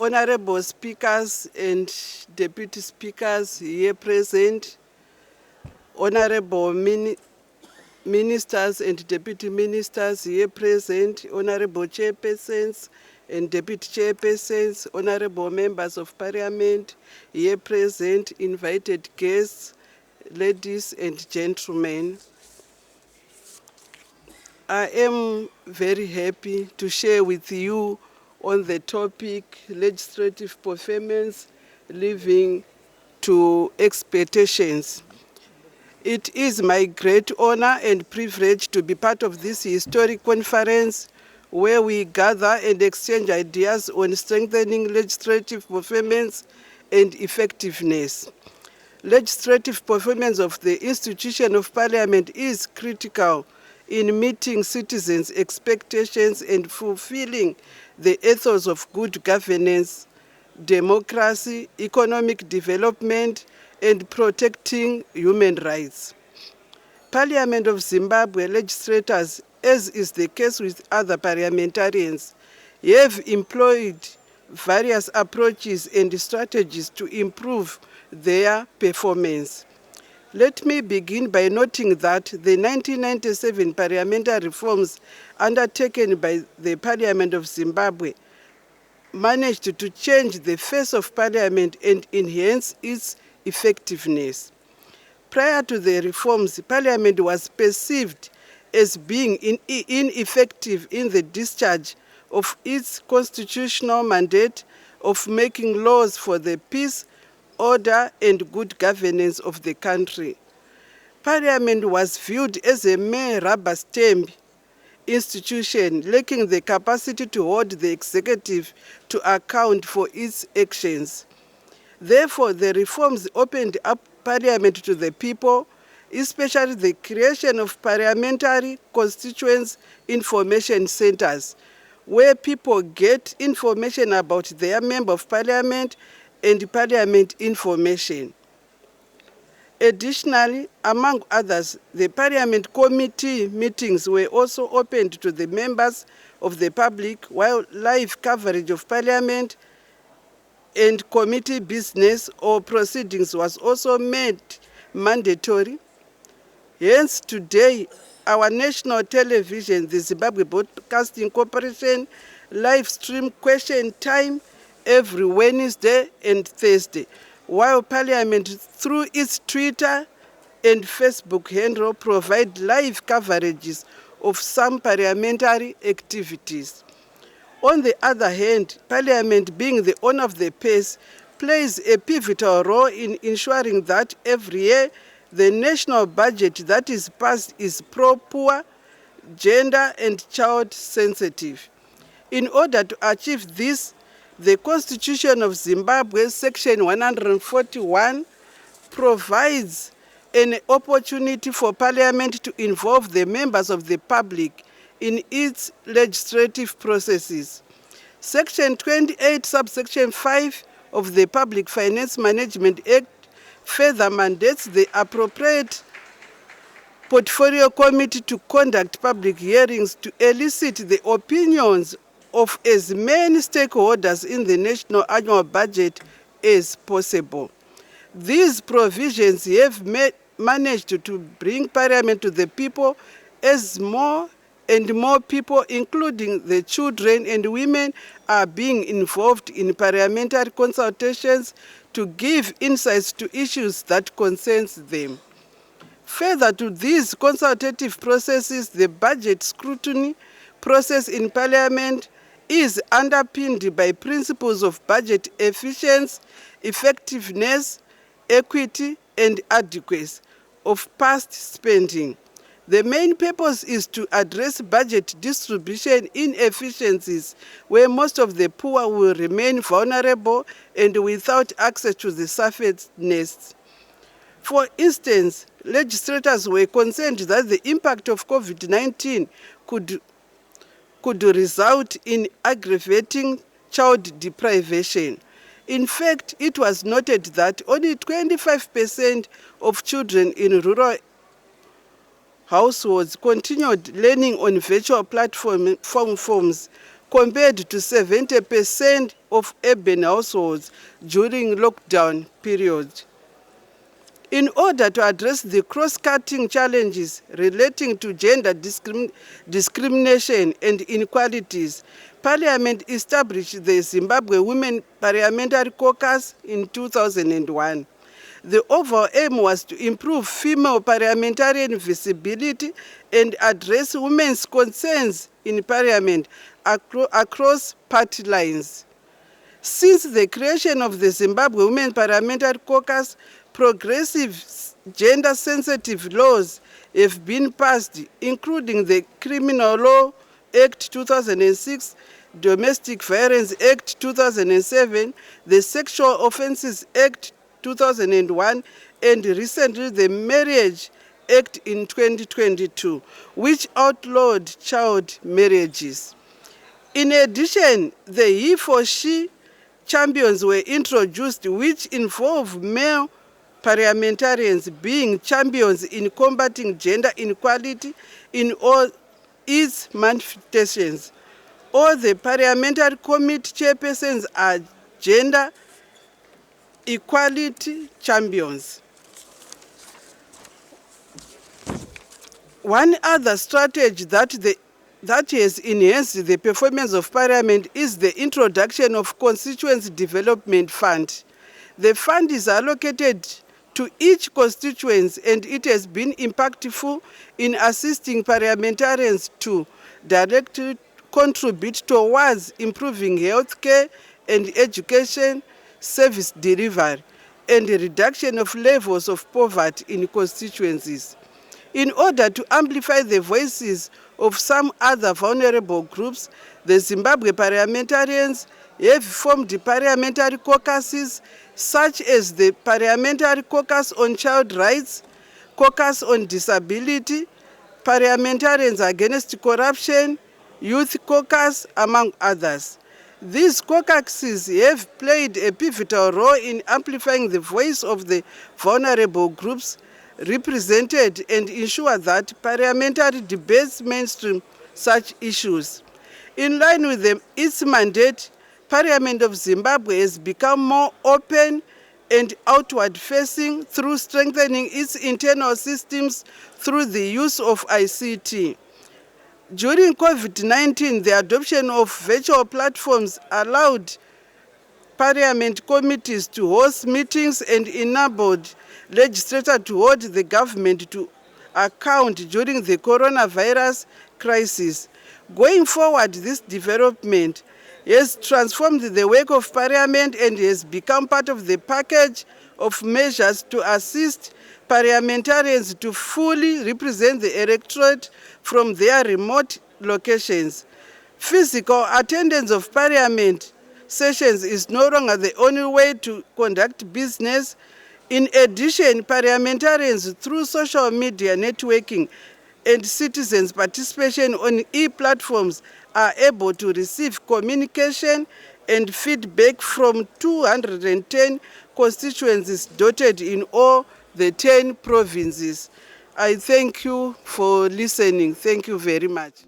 honorable speakers and deputy speakers here present, honorable ministers and deputy ministers here present, honorable chairpersons and deputy chairpersons, honorable members of parliament here present, invited guests, ladies and gentlemen. I am very happy to share with you on the topic legislative performance living to expectations. It is my great honor and privilege to be part of this historic conference where we gather and exchange ideas on strengthening legislative performance and effectiveness. Legislative performance of the institution of parliament is critical in meeting citizens' expectations and fulfilling the ethos of good governance, democracy, economic development, and protecting human rights. Parliament of Zimbabwe legislators, as is the case with other parliamentarians, have employed various approaches and strategies to improve their performance. Let me begin by noting that the 1997 parliamentary reforms undertaken by the Parliament of Zimbabwe managed to change the face of Parliament and enhance its effectiveness. Prior to the reforms, Parliament was perceived as being ineffective in the discharge of its constitutional mandate of making laws for the peace, order and good governance of the country. Parliament was viewed as a mere rubber stamp institution lacking the capacity to hold the executive to account for its actions. Therefore, the reforms opened up Parliament to the people, especially the creation of parliamentary constituents information centers, where people get information about their member of parliament and parliament information. Additionally, among others, the parliament committee meetings were also opened to the members of the public, while live coverage of parliament and committee business or proceedings was also made mandatory. Hence, today, our national television, the Zimbabwe Broadcasting Corporation, live stream question time every Wednesday and Thursday, while Parliament, through its Twitter and Facebook handle, provide live coverages of some parliamentary activities. On the other hand, Parliament, being the owner of the purse, plays a pivotal role in ensuring that every year the national budget that is passed is pro-poor, gender and child sensitive. In order to achieve this, the Constitution of Zimbabwe, Section 141, provides an opportunity for Parliament to involve the members of the public in its legislative processes. Section 28, subsection 5 of the Public Finance Management Act further mandates the appropriate Portfolio Committee to conduct public hearings to elicit the opinions of as many stakeholders in the national annual budget as possible. These provisions have managed to bring Parliament to the people as more and more people, including the children and women, are being involved in parliamentary consultations to give insights to issues that concern them. Further to these consultative processes, the budget scrutiny process in Parliament is underpinned by principles of budget efficiency, effectiveness, equity, and adequacy of past spending. The main purpose is to address budget distribution inefficiencies where most of the poor will remain vulnerable and without access to the surface nests. For instance, legislators were concerned that the impact of COVID-19 could result in aggravating child deprivation. In fact, it was noted that only 25% of children in rural households continued learning on virtual platforms compared to 70% of urban households during lockdown period. In order to address the cross-cutting challenges relating to gender discrimination and inequalities, Parliament established the Zimbabwe Women Parliamentary Caucus in 2001. The overall aim was to improve female parliamentarian visibility and address women's concerns in Parliament across party lines. Since the creation of the Zimbabwe Women Parliamentary Caucus, progressive gender-sensitive laws have been passed, including the Criminal Law Act 2006, Domestic Violence Act 2007, the Sexual Offences Act 2001, and recently the Marriage Act in 2022, which outlawed child marriages. In addition, the he for she champions were introduced, which involve male parliamentarians being champions in combating gender inequality in all its manifestations. All the parliamentary committee chairpersons are gender equality champions. One other strategy that has enhanced the performance of Parliament is the introduction of Constituency Development Fund. The fund is allocated to each constituency, and it has been impactful in assisting parliamentarians to directly contribute towards improving healthcare and education service delivery and the reduction of levels of poverty in constituencies. In order to amplify the voices of some other vulnerable groups, the Zimbabwe parliamentarians have formed parliamentary caucuses such as the Parliamentary Caucus on Child Rights, Caucus on Disability, Parliamentarians Against Corruption, Youth Caucus, among others. These caucuses have played a pivotal role in amplifying the voice of the vulnerable groups represented and ensure that parliamentary debates mainstream such issues. In line with its mandate, Parliament of Zimbabwe has become more open and outward-facing through strengthening its internal systems through the use of ICT. During COVID-19, the adoption of virtual platforms allowed Parliament committees to host meetings and enabled legislators to hold the government to account during the coronavirus crisis. Going forward, this development has transformed the work of Parliament and has become part of the package of measures to assist parliamentarians to fully represent the electorate from their remote locations. Physical attendance of Parliament sessions is no longer the only way to conduct business. In addition, parliamentarians, through social media networking and citizens' participation on e-platforms, are able to receive communication and feedback from 210 constituencies dotted in all the 10 provinces. I thank you for listening. Thank you very much.